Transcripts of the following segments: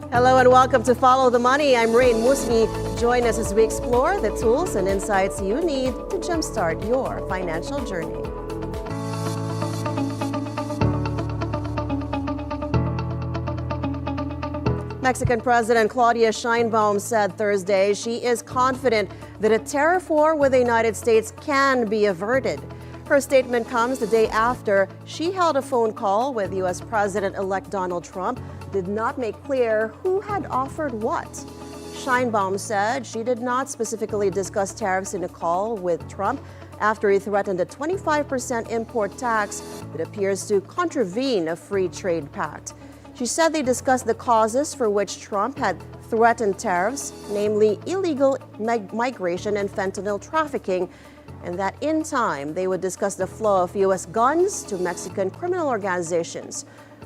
Hello and welcome to Follow the Money. I'm Raine Musñgi. Join us as we explore the tools and insights you need to jumpstart your financial journey. Mexican President Claudia Sheinbaum said Thursday she is confident that a tariff war with the United States can be averted. Her statement comes the day after she held a phone call with U.S. President-elect Donald Trump, did not make clear who had offered what. Sheinbaum said she did not specifically discuss tariffs in a call with Trump after he threatened a 25% import tax that appears to contravene a free trade pact. She said they discussed the causes for which Trump had threatened tariffs, namely illegal migration and fentanyl trafficking, and that in time they would discuss the flow of U.S. guns to Mexican criminal organizations.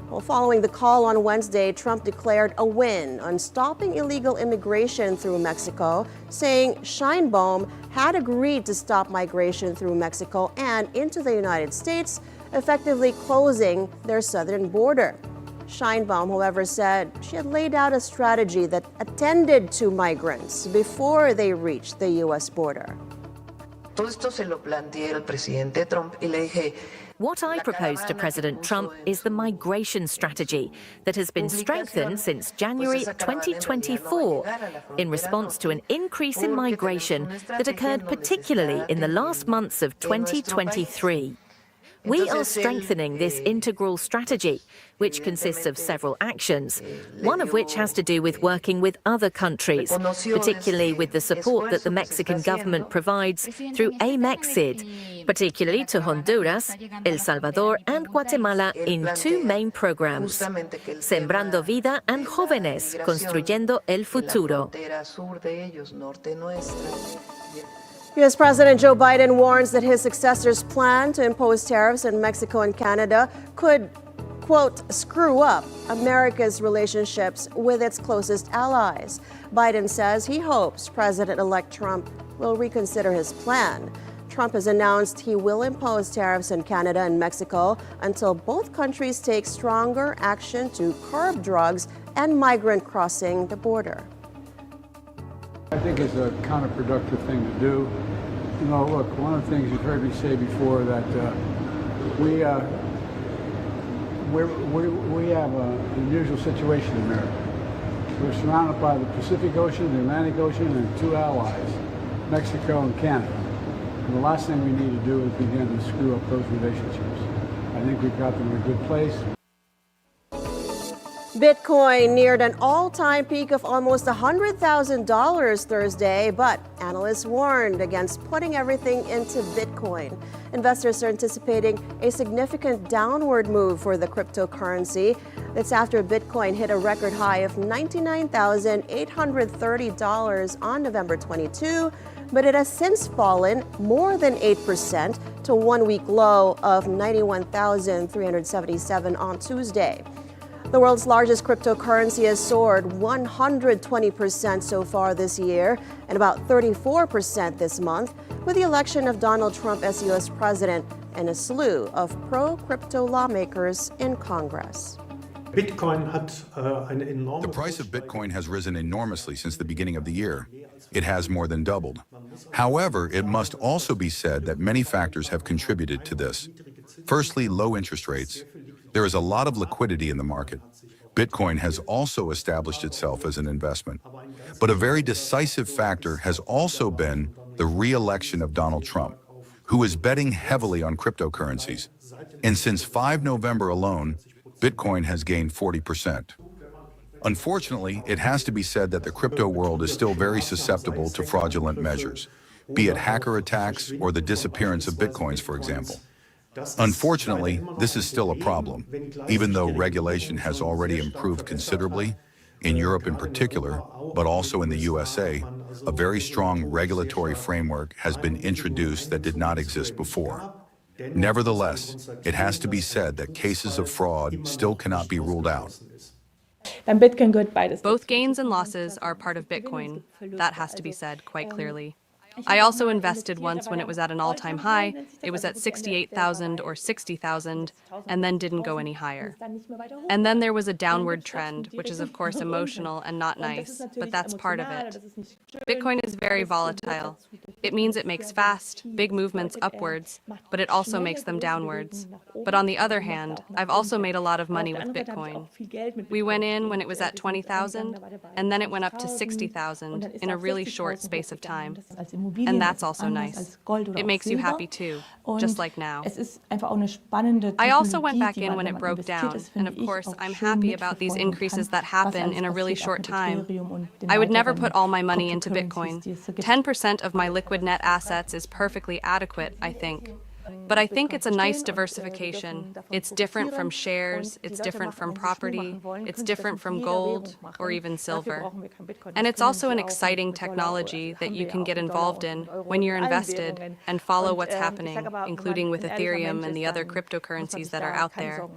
Well, following the call on Wednesday, Trump declared a win on stopping illegal immigration through Mexico, saying Sheinbaum had agreed to stop migration through Mexico and into the United States, effectively closing their southern border. Sheinbaum, however, said she had laid out a strategy that attended to migrants before they reached the U.S. border. What I proposed to President Trump is the migration strategy that has been strengthened since January 2024 in response to an increase in migration that occurred particularly in the last months of 2023. We are strengthening this integral strategy, which consists of several actions, one of which has to do with working with other countries, particularly with the support that the Mexican government provides through AMEXID, particularly to Honduras, El Salvador and Guatemala in two main programs, Sembrando Vida and Jóvenes, Construyendo el Futuro. U.S. President Joe Biden warns that his successor's plan to impose tariffs in Mexico and Canada could, quote, screw up America's relationships with its closest allies. Biden says he hopes President-elect Trump will reconsider his plan. Trump has announced he will impose tariffs in Canada and Mexico until both countries take stronger action to curb drugs and migrant crossing the border. I think it's a counterproductive thing to do. You know, look, one of the things you've heard me say before that we have an unusual situation in America. We're surrounded by the Pacific Ocean, the Atlantic Ocean, and two allies, Mexico and Canada. And the last thing we need to do is begin to screw up those relationships. I think we've got them in a good place. Bitcoin neared an all-time peak of almost $100,000 Thursday, but analysts warned against putting everything into Bitcoin. Investors are anticipating a significant downward move for the cryptocurrency. That's after Bitcoin hit a record high of $99,830 on November 22, but it has since fallen more than 8% to one-week low of $91,377 on Tuesday. The world's largest cryptocurrency has soared 120% so far this year and about 34% this month, with the election of Donald Trump as U.S. president and a slew of pro-crypto lawmakers in Congress. The price of Bitcoin has risen enormously since the beginning of the year. It has more than doubled. However, it must also be said that many factors have contributed to this. Firstly, low interest rates. There is a lot of liquidity in the market. Bitcoin has also established itself as an investment. But a very decisive factor has also been the re-election of Donald Trump, who is betting heavily on cryptocurrencies. And since 5 November alone, Bitcoin has gained 40%. Unfortunately, it has to be said that the crypto world is still very susceptible to fraudulent measures, be it hacker attacks or the disappearance of Bitcoins, for example. Unfortunately, this is still a problem, even though regulation has already improved considerably, in Europe in particular, but also in the USA. A very strong regulatory framework has been introduced that did not exist before. Nevertheless, it has to be said that cases of fraud still cannot be ruled out. Both gains and losses are part of Bitcoin. That has to be said quite clearly. I also invested once when it was at an all-time high. It was at 68,000 or 60,000, and then didn't go any higher. And then there was a downward trend, which is of course emotional and not nice, but that's part of it. Bitcoin is very volatile. It means it makes fast, big movements upwards, but it also makes them downwards. But on the other hand, I've also made a lot of money with Bitcoin. We went in when it was at 20,000, and then it went up to 60,000 in a really short space of time. And that's also nice. It makes you happy too, just like now. I also went back in when it broke down, and of course, I'm happy about these increases that happen in a really short time. I would never put all my money into Bitcoin. 10% of my liquid net assets is perfectly adequate, I think. But I think it's a nice diversification. It's different from shares, it's different from property, it's different from gold or even silver. And it's also an exciting technology that you can get involved in when you're invested and follow what's happening, including with Ethereum and the other cryptocurrencies that are out there.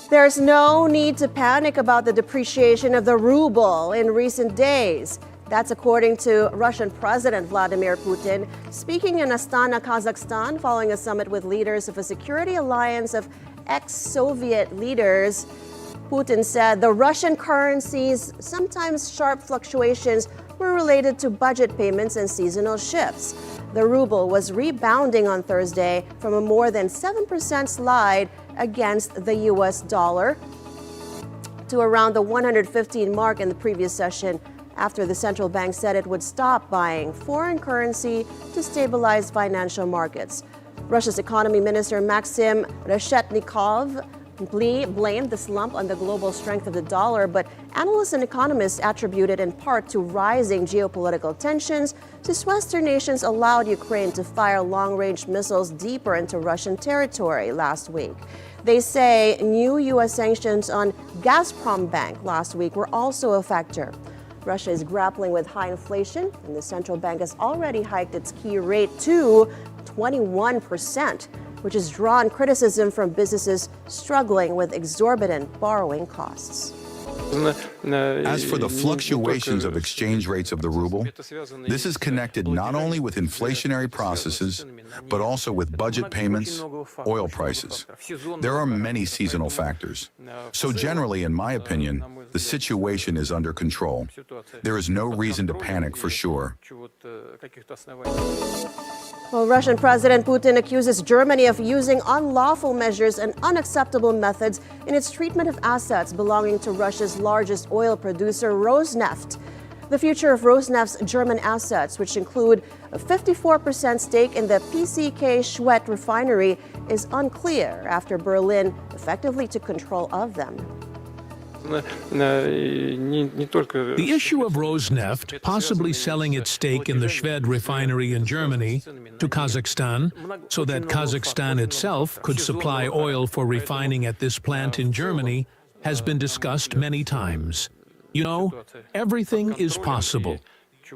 There's no need to panic about the depreciation of the ruble in recent days. That's according to Russian President Vladimir Putin, speaking in Astana, Kazakhstan, following a summit with leaders of a security alliance of ex-Soviet leaders. Putin said the Russian currency's sometimes sharp fluctuations were related to budget payments and seasonal shifts. The ruble was rebounding on Thursday from a more than 7% slide against the U.S. dollar to around the 115 mark in the previous session, after the central bank said it would stop buying foreign currency to stabilize financial markets. Russia's economy minister Maxim Reshetnikov blamed the slump on the global strength of the dollar, but analysts and economists attribute it in part to rising geopolitical tensions since Western nations allowed Ukraine to fire long-range missiles deeper into Russian territory last week. They say new U.S. sanctions on Gazprom Bank last week were also a factor. Russia is grappling with high inflation, and the central bank has already hiked its key rate to 21%, which has drawn criticism from businesses struggling with exorbitant borrowing costs. As for the fluctuations of exchange rates of the ruble, this is connected not only with inflationary processes, but also with budget payments, oil prices. There are many seasonal factors. So generally, in my opinion, the situation is under control. There is no reason to panic for sure. Well, Russian President Putin accuses Germany of using unlawful measures and unacceptable methods in its treatment of assets belonging to Russia's largest oil producer, Rosneft. The future of Rosneft's German assets, which include a 54% stake in the PCK Schwedt refinery, is unclear after Berlin effectively took control of them. The issue of Rosneft possibly selling its stake in the Schwedt refinery in Germany to Kazakhstan so that Kazakhstan itself could supply oil for refining at this plant in Germany has been discussed many times. You know, everything is possible.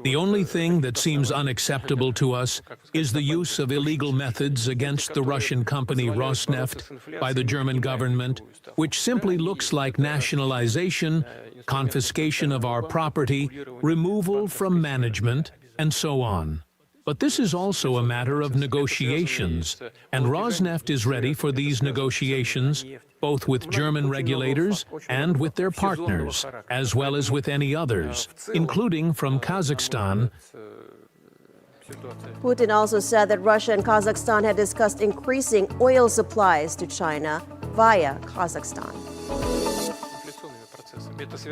The only thing that seems unacceptable to us is the use of illegal methods against the Russian company Rosneft by the German government, which simply looks like nationalization, confiscation of our property, removal from management, and so on. But this is also a matter of negotiations, and Rosneft is ready for these negotiations, both with German regulators and with their partners, as well as with any others, including from Kazakhstan. Putin also said that Russia and Kazakhstan had discussed increasing oil supplies to China via Kazakhstan.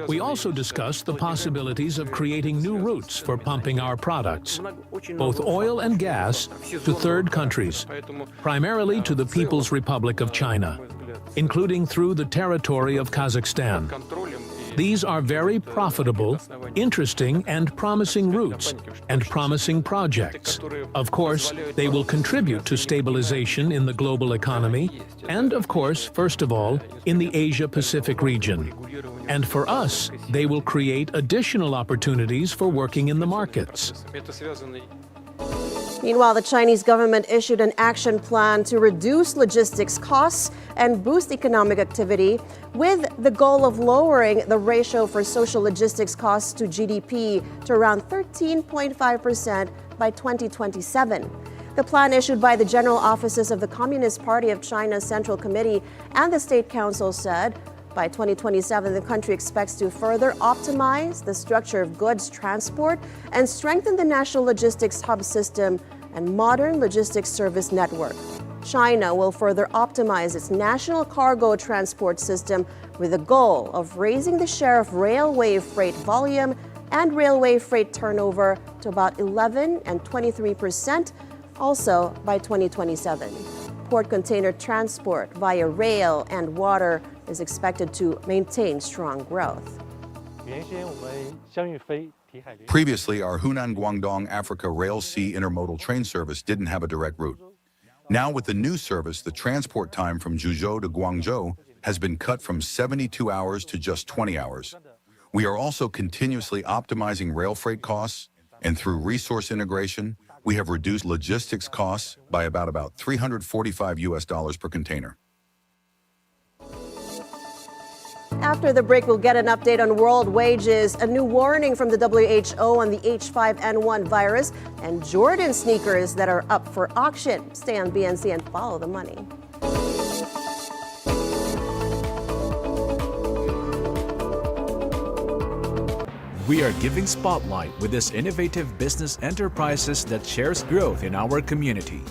We also discussed the possibilities of creating new routes for pumping our products, both oil and gas, to third countries, primarily to the People's Republic of China, including through the territory of Kazakhstan. These are very profitable, interesting, and promising routes and promising projects. Of course, they will contribute to stabilization in the global economy and, of course, first of all, in the Asia-Pacific region. And for us, they will create additional opportunities for working in the markets. Meanwhile, the Chinese government issued an action plan to reduce logistics costs and boost economic activity with the goal of lowering the ratio for social logistics costs to GDP to around 13.5% by 2027. The plan issued by the General Offices of the Communist Party of China's Central Committee and the State Council said by 2027, the country expects to further optimize the structure of goods transport and strengthen the national logistics hub system and modern logistics service network. China will further optimize its national cargo transport system with the goal of raising the share of railway freight volume and railway freight turnover to about 11% and 23%, also by 2027. Port container transport via rail and water is expected to maintain strong growth. Previously, our Hunan-Guangdong Africa Rail Sea intermodal train service didn't have a direct route. Now with the new service, the transport time from Zhuzhou to Guangzhou has been cut from 72 hours to just 20 hours. We are also continuously optimizing rail freight costs, and through resource integration, we have reduced logistics costs by about $345 per container. After the break, we'll get an update on world wages, a new warning from the WHO on the H5N1 virus, and Jordan sneakers that are up for auction. Stay on BNC and follow the money. We are giving spotlight with this innovative business enterprises that shares growth in our community.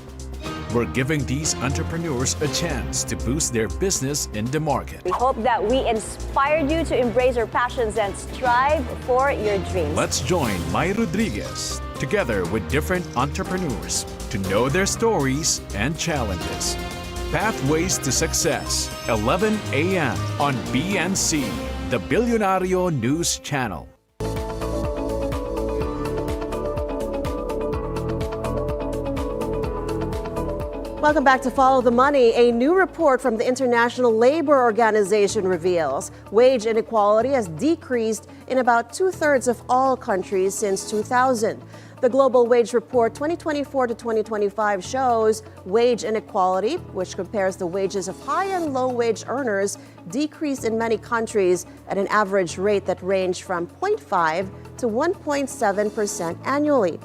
We're giving these entrepreneurs a chance to boost their business in the market. We hope that we inspired you to embrace your passions and strive for your dreams. Let's join Mai Rodriguez together with different entrepreneurs to know their stories and challenges. Pathways to Success, 11 a.m. on BNC, the Bilyonaryo News Channel. Welcome back to Follow the Money. A new report from the International Labor Organization reveals wage inequality has decreased in about 2/3 of all countries since 2000. The Global Wage Report 2024 to 2025 shows wage inequality, which compares the wages of high and low wage earners, decreased in many countries at an average rate that ranged from 0.5 to 1.7% annually.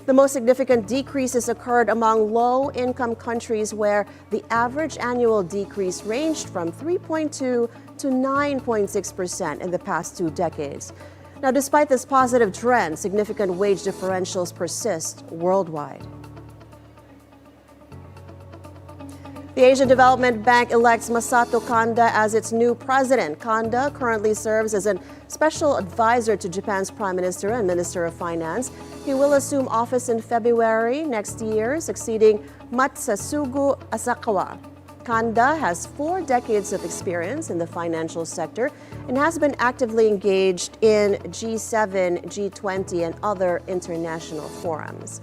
The most significant decreases occurred among low-income countries where the average annual decrease ranged from 3.2 to 9.6% in the past 2 decades. Now, despite this positive trend, significant wage differentials persist worldwide. The Asian Development Bank elects Masato Kanda as its new president. Kanda currently serves as a special advisor to Japan's Prime Minister and Minister of Finance. He will assume office in February next year, succeeding Matsasugu Asakawa. Kanda has 4 decades of experience in the financial sector and has been actively engaged in G7, G20, and other international forums.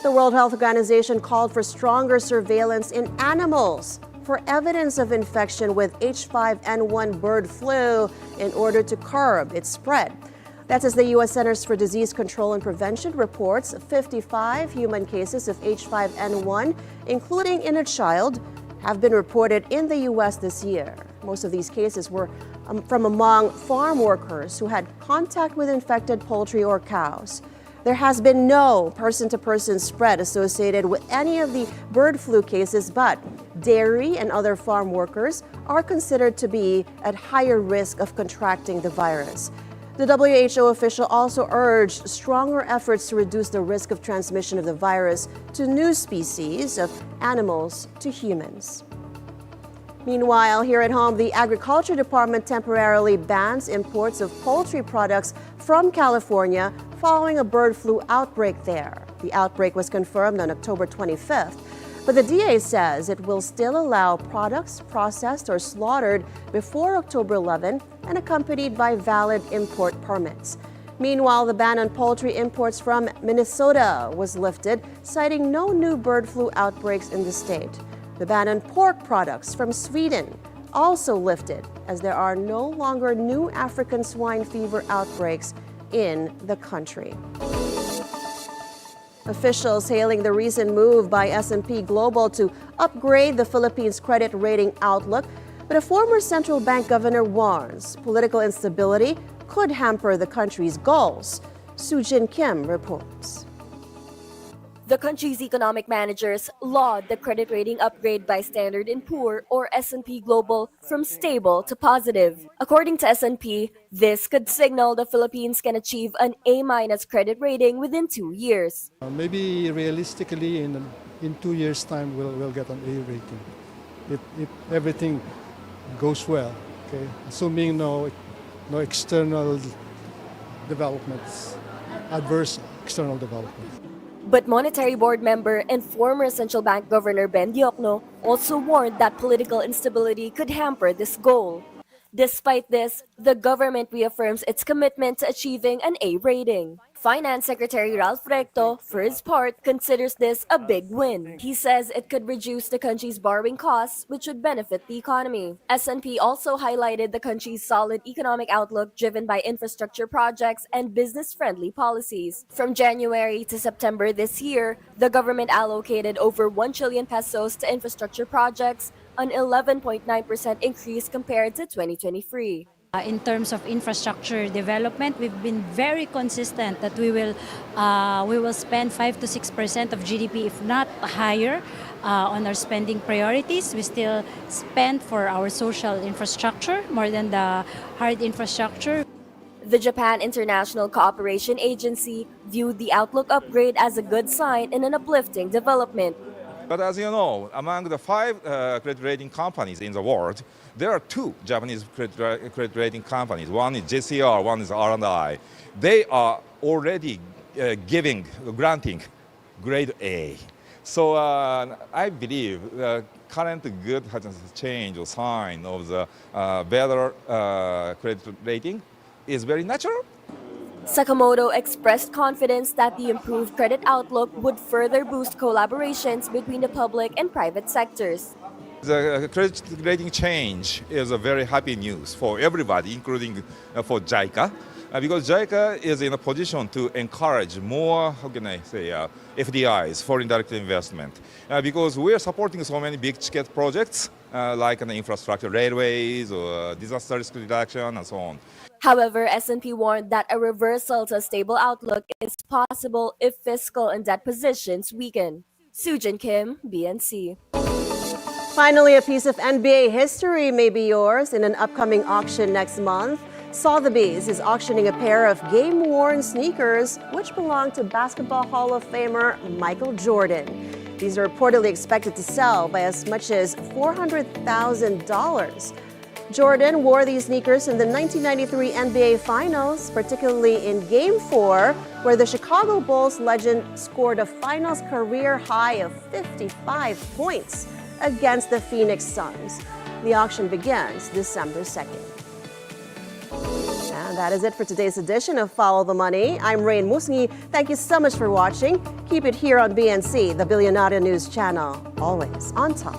The World Health Organization called for stronger surveillance in animals for evidence of infection with H5N1 bird flu in order to curb its spread. That's as the U.S. Centers for Disease Control and Prevention reports 55 human cases of H5N1, including in a child, have been reported in the U.S. this year. Most of these cases were from among farm workers who had contact with infected poultry or cows. There has been no person-to-person spread associated with any of the bird flu cases, but dairy and other farm workers are considered to be at higher risk of contracting the virus. The WHO official also urged stronger efforts to reduce the risk of transmission of the virus to new species of animals to humans. Meanwhile, here at home, the Agriculture Department temporarily bans imports of poultry products from California following a bird flu outbreak there. The outbreak was confirmed on October 25th, but the DA says it will still allow products processed or slaughtered before October 11 and accompanied by valid import permits. Meanwhile, the ban on poultry imports from Minnesota was lifted, citing no new bird flu outbreaks in the state. The ban on pork products from Sweden also lifted, as there are no longer new African swine fever outbreaks in the country. Officials hailing the recent move by S&P Global to upgrade the Philippines' credit rating outlook, but a former central bank governor warns political instability could hamper the country's goals. Soo-Jin Kim reports. The country's economic managers laud the credit rating upgrade by Standard & Poor or S&P Global from stable to positive. According to S&P, this could signal the Philippines can achieve an A- credit rating within 2 years. Maybe realistically in 2 years' time we'll get an A rating. If everything goes well, okay? Assuming no external developments, adverse external developments. But Monetary Board member and former central bank governor Ben Diokno also warned that political instability could hamper this goal. Despite this, the government reaffirms its commitment to achieving an A rating. Finance Secretary Ralph Recto, for his part, considers this a big win. He says it could reduce the country's borrowing costs, which would benefit the economy. S&P also highlighted the country's solid economic outlook driven by infrastructure projects and business-friendly policies. From January to September this year, the government allocated over 1 trillion pesos to infrastructure projects, an 11.9% increase compared to 2023. In terms of infrastructure development, we've been very consistent that we will spend 5 to 6% of GDP, if not higher, on our spending priorities. We still spend for our social infrastructure more than the hard infrastructure. The Japan International Cooperation Agency viewed the outlook upgrade as a good sign and an uplifting development. But as you know, among the 5 credit rating companies in the world, there are 2 Japanese credit rating companies. One is JCR, one is R&I. They are already granting grade A. So I believe the current good change or sign of the better credit rating is very natural. Sakamoto expressed confidence that the improved credit outlook would further boost collaborations between the public and private sectors. The credit rating change is a very happy news for everybody, including for JICA, because JICA is in a position to encourage more, FDIs, foreign direct investment, because we are supporting so many big ticket projects like infrastructure, railways, or disaster risk reduction, and so on. However, S&P warned that a reversal to a stable outlook is possible if fiscal and debt positions weaken. Soo-Jin Kim, BNC. Finally, a piece of NBA history may be yours in an upcoming auction next month. Sotheby's is auctioning a pair of game-worn sneakers which belong to Basketball Hall of Famer Michael Jordan. These are reportedly expected to sell by as much as $400,000. Jordan wore these sneakers in the 1993 NBA Finals, particularly in Game 4, where the Chicago Bulls legend scored a Finals career high of 55 points against the Phoenix Suns. The auction begins December 2nd. And that is it for today's edition of Follow the Money. I'm Raine Musñgi. Thank you so much for watching. Keep it here on BNC, the Bilyonaryo News Channel, always on top.